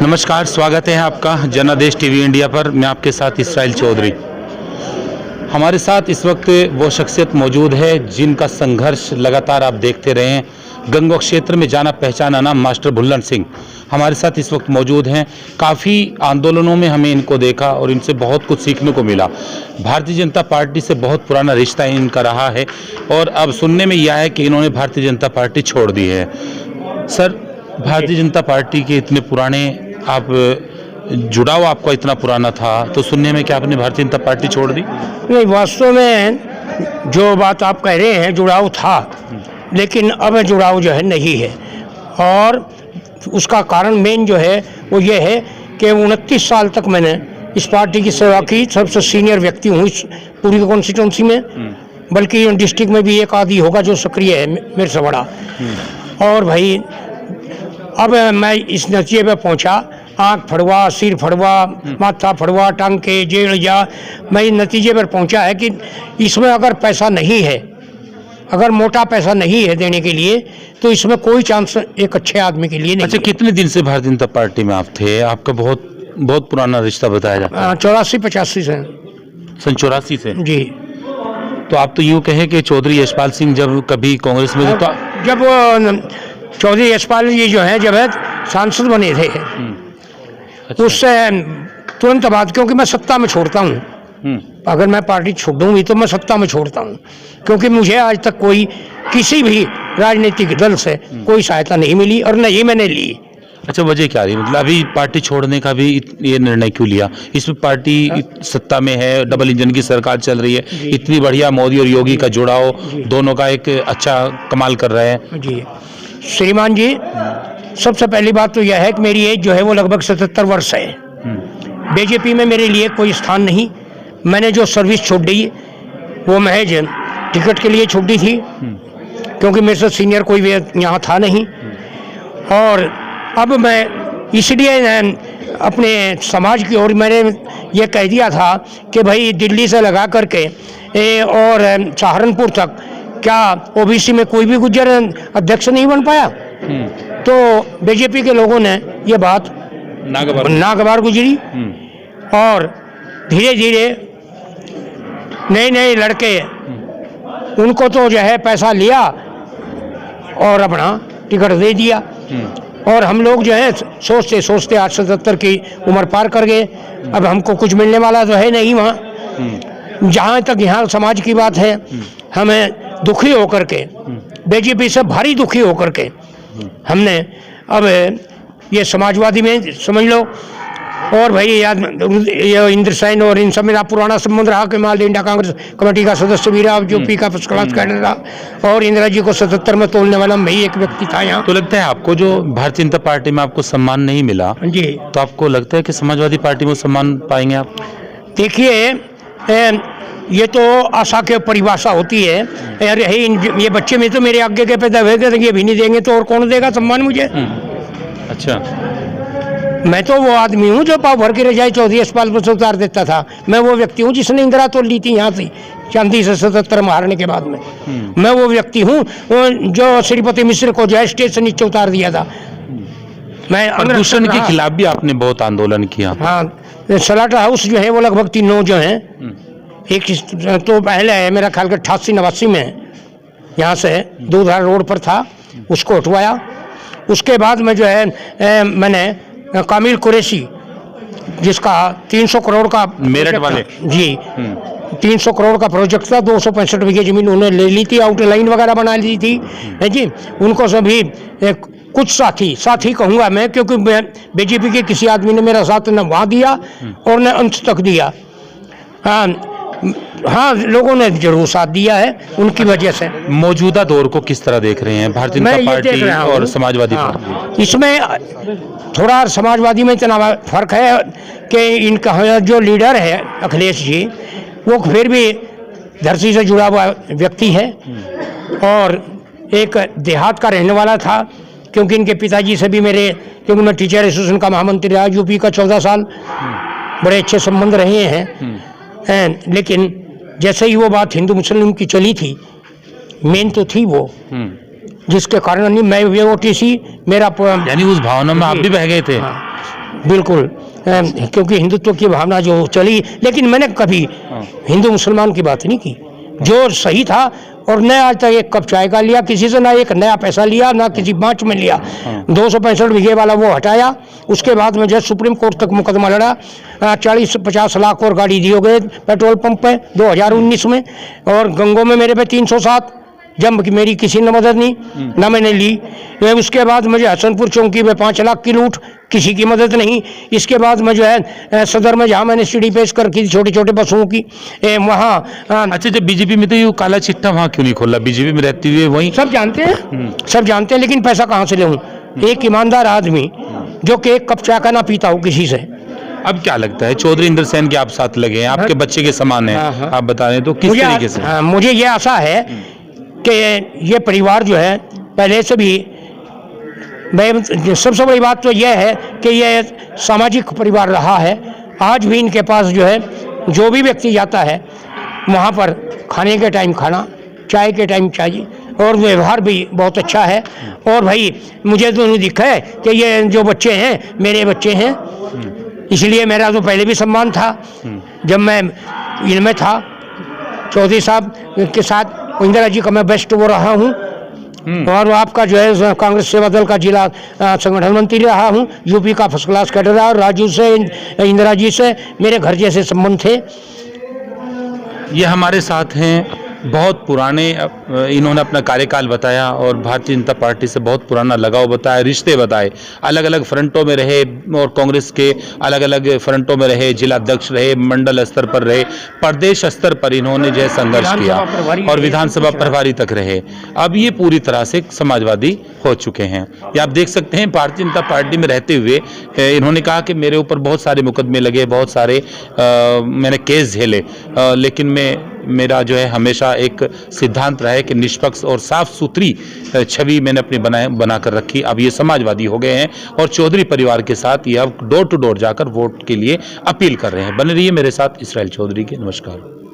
नमस्कार, स्वागत है आपका जनादेश टीवी इंडिया पर। मैं आपके साथ इसराइल चौधरी। हमारे साथ इस वक्त वो शख्सियत मौजूद है जिनका संघर्ष लगातार आप देखते रहे हैं। गंगोह क्षेत्र में जाना पहचाना नाम मास्टर भुल्लन सिंह हमारे साथ इस वक्त मौजूद हैं। काफ़ी आंदोलनों में हमें इनको देखा और इनसे बहुत कुछ सीखने को मिला। भारतीय जनता पार्टी से बहुत पुराना रिश्ता इनका रहा है और अब सुनने में यह है कि इन्होंने भारतीय जनता पार्टी छोड़ दी है। सर, भारतीय जनता पार्टी के इतने पुराने आप जुड़ाव आपका इतना पुराना था, तो सुनने में क्या आपने भारतीय जनता पार्टी छोड़ दी? नहीं, वास्तव में जो बात आप कह रहे हैं जुड़ाव था, लेकिन अब जुड़ाव जो है नहीं है। और उसका कारण मेन जो है वो ये है कि 29 साल तक मैंने इस पार्टी की सेवा की। सबसे सीनियर व्यक्ति हूँ इस पूरी कॉन्स्टिट्यूंसी में, बल्कि डिस्ट्रिक्ट में भी एक आदि होगा जो सक्रिय है मेरे से बड़ा। और भाई अब मैं इस नतीजे पे पहुंचा, आँख फड़वा, सिर फड़वा, माथा फड़वा, टांके, जेल जा, मैं इस नतीजे पर पहुंचा है कि इसमें अगर पैसा नहीं है, अगर मोटा पैसा नहीं है देने के लिए, तो इसमें कोई चांस एक अच्छे आदमी के लिए नहीं। अच्छा, कितने दिन से भारतीय जनता पार्टी में आप थे? आपका बहुत पुराना रिश्ता बताया जाता है। 84-85 से। सन 84 से जी। तो आप तो यूँ कहें कि चौधरी यशपाल सिंह जब कभी कांग्रेस में थे तो जब वो चौधरी यशपाल जी जो है जब सांसद बने थे, अच्छा। उससे तुरंत बाद, क्योंकि मैं सत्ता में छोड़ता हूँ, अगर मैं पार्टी छोड़ूँ भी तो मैं सत्ता में छोड़ता हूँ, क्योंकि मुझे आज तक कोई किसी भी राजनीतिक दल से कोई सहायता नहीं मिली और न ही मैंने ली। अच्छा, वजह क्या रही? मतलब अभी पार्टी छोड़ने का भी ये निर्णय क्यों लिया? इसमें पार्टी सत्ता में है, डबल इंजन की सरकार चल रही है, इतनी बढ़िया मोदी और योगी का जुड़ाव दोनों का एक अच्छा कमाल कर रहे हैं। जी श्रीमान जी, सबसे पहली बात तो यह है कि मेरी एज जो है वो लगभग 77 वर्ष है। बीजेपी में मेरे लिए कोई स्थान नहीं। मैंने जो सर्विस छोड़ दी वो महज टिकट के लिए छोड़ दी थी, क्योंकि मेरे से सीनियर कोई भी यहाँ था नहीं। और अब मैं इसलिए अपने समाज की ओर मैंने ये कह दिया था कि भाई दिल्ली से लगा करके और सहारनपुर तक क्या ओबीसी में कोई भी गुज्जर अध्यक्ष नहीं बन पाया? तो बीजेपी के लोगों ने ये बात नागवार गुजरी और धीरे धीरे नए लड़के उनको तो जो है पैसा लिया और अपना टिकट दे दिया। और हम लोग जो है सोचते सोचते 77 की उम्र पार कर गए। अब हमको कुछ मिलने वाला तो है नहीं वहाँ। जहाँ तक यहाँ समाज की बात है, हमें दुखी होकर के, बीजेपी से भारी दुखी होकर के हमने अब ये समाजवादी में समझ लो। और भाई याद ये इंद्र सैन और इन सब मेरा पुराना संबंध रहा कि माल इंडिया कांग्रेस कमेटी का सदस्य भी रहा, यूपी का फर्स्ट क्लास कैडर रहा, और इंदिरा जी को 77 में तोड़ने वाला मैं ही एक व्यक्ति था यहाँ। तो लगता है आपको जो भारतीय जनता पार्टी में आपको सम्मान नहीं मिला जी, तो आपको लगता है कि समाजवादी पार्टी में सम्मान पाएंगे आप? देखिए, ये तो आशा की परिभाषा होती है। ये बच्चे में तो मेरे आगे के पैदा हुए थे, ये भी नहीं देंगे तो और कौन देगा सम्मान मुझे? अच्छा, मैं तो वो आदमी हूँ जो पाव भर के रजाई चौधरी यशपाल पर से उतार देता था। मैं वो व्यक्ति हूँ जिसने इंदिरा तोड़ ली थी यहाँ से चांदी से 77 में हारने के बाद में। मैं वो व्यक्ति हूँ जो श्रीपति मिश्र को जो है स्टेज से नीचे उतार दिया था। मैं प्रदूषण के खिलाफ भी आपने बहुत आंदोलन किया। हाँ, सलाटर हाउस जो है वो लगभग 3 जो हैं। एक तो पहले है मेरा ख्याल का 88-89 में यहाँ से दूधधार रोड पर था, उसको हटवाया। उसके बाद में जो है मैंने कामिल कुरैशी, जिसका 300 करोड़ का मेरठ वाले जी 300 करोड़ का प्रोजेक्ट था, 265 बीघे जमीन उन्होंने ले ली थी, आउटलाइन वगैरह बना ली थी, है जी। उनको सभी कुछ साथी कहूँगा मैं, क्योंकि बीजेपी के किसी आदमी ने मेरा साथ न वहाँ दिया और न अंत तक दिया। हाँ, लोगों ने जरूर साथ दिया है उनकी वजह से। मौजूदा दौर को किस तरह देख रहे हैं भारतीय जनता पार्टी और समाजवादी पार्टी? इसमें थोड़ा समाजवादी में इतना फर्क है कि इनका जो लीडर है अखिलेश जी, वो फिर भी धरती से जुड़ा हुआ व्यक्ति है और एक देहात का रहने वाला था, क्योंकि इनके पिताजी से भी क्योंकि मैं टीचर एसोसिएशन का महामंत्री रहा यूपी का 14 साल, बड़े अच्छे संबंध रहे हैं। लेकिन जैसे ही वो बात हिंदू मुस्लिम की चली थी, मेन तो थी वो, जिसके कारण मैं ओटीसी मेरा यानी उस भावना में आप भी बह गए थे। बिल्कुल क्योंकि हिंदुत्व की भावना जो चली, लेकिन मैंने कभी हिंदू मुसलमान की बात नहीं की। जो सही था, और न आज तक एक कप चाय का लिया किसी से, ना एक नया पैसा लिया, ना किसी बाँच में लिया। 265 बीघे वाला वो हटाया, उसके बाद में जो सुप्रीम कोर्ट तक मुकदमा लड़ा, 40-50 लाख और गाड़ी दिए गए पेट्रोल पंप पे 2019 में, और गंगों में मेरे पे 307, जब कि मेरी किसी ने मदद नहीं, ना मैंने ली। उसके बाद मुझे हसनपुर चौकी में 5 लाख की लूट, किसी की मदद नहीं। इसके बाद में जो है सदर में जहाँ मैंने सीढ़ी पेश कर की छोटे छोटे बसों की, वहाँ अच्छा, जब बीजेपी में तो ये काला चिट्ठा वहाँ क्यों नहीं खोला? बीजेपी में रहते हुए वहीं सब जानते हैं, सब जानते हैं, लेकिन पैसा कहाँ से लेऊँ? एक ईमानदार आदमी जो कि एक कप चाय का ना पीता हो किसी से। अब क्या लगता है, चौधरी इंद्र सेन के आप साथ लगे हैं, आपके बच्चे के समान है, आप बता रहे हैं, तो किस तरीके से? मुझे ये आशा है कि ये परिवार जो है पहले से भी, सबसे बड़ी बात तो यह है कि ये सामाजिक परिवार रहा है। आज भी इनके पास जो है, जो भी व्यक्ति जाता है वहाँ पर खाने के टाइम खाना, चाय के टाइम चाय, और व्यवहार भी बहुत अच्छा है। और भाई मुझे तो नहीं दिखा है कि ये जो बच्चे हैं मेरे बच्चे हैं, इसलिए मेरा तो पहले भी सम्मान था जब मैं इनमें था। चौधरी साहब के साथ इंदिरा जी का मैं बेस्ट वो रहा हूँ, और आपका जो है कांग्रेस सेवा दल का जिला संगठन मंत्री रहा हूँ, यूपी का फर्स्ट क्लास कैडर रहा, और राजू से, इंदिरा जी से मेरे घर जैसे संबंध थे। ये हमारे साथ हैं, बहुत पुराने इन्होंने अपना कार्यकाल बताया और भारतीय जनता पार्टी से बहुत पुराना लगाव बताया, रिश्ते बताए, अलग अलग फ्रंटों में रहे और कांग्रेस के अलग अलग फ्रंटों में रहे, जिला अध्यक्ष रहे, मंडल स्तर पर रहे, प्रदेश स्तर पर इन्होंने जो है संघर्ष किया और विधानसभा प्रभारी तक रहे। अब ये पूरी तरह से समाजवादी हो चुके हैं। ये आप देख सकते हैं, भारतीय जनता पार्टी में रहते हुए इन्होंने कहा कि मेरे ऊपर बहुत सारे मुकदमे लगे, बहुत सारे मैंने केस झेले, लेकिन मेरा जो है हमेशा एक सिद्धांत रहा है कि निष्पक्ष और साफ सुथरी छवि मैंने अपनी बनाकर रखी। अब ये समाजवादी हो गए हैं और चौधरी परिवार के साथ ये अब डोर टू डोर जाकर वोट के लिए अपील कर रहे हैं। बने रहिए मेरे साथ, इसराइल चौधरी के। नमस्कार।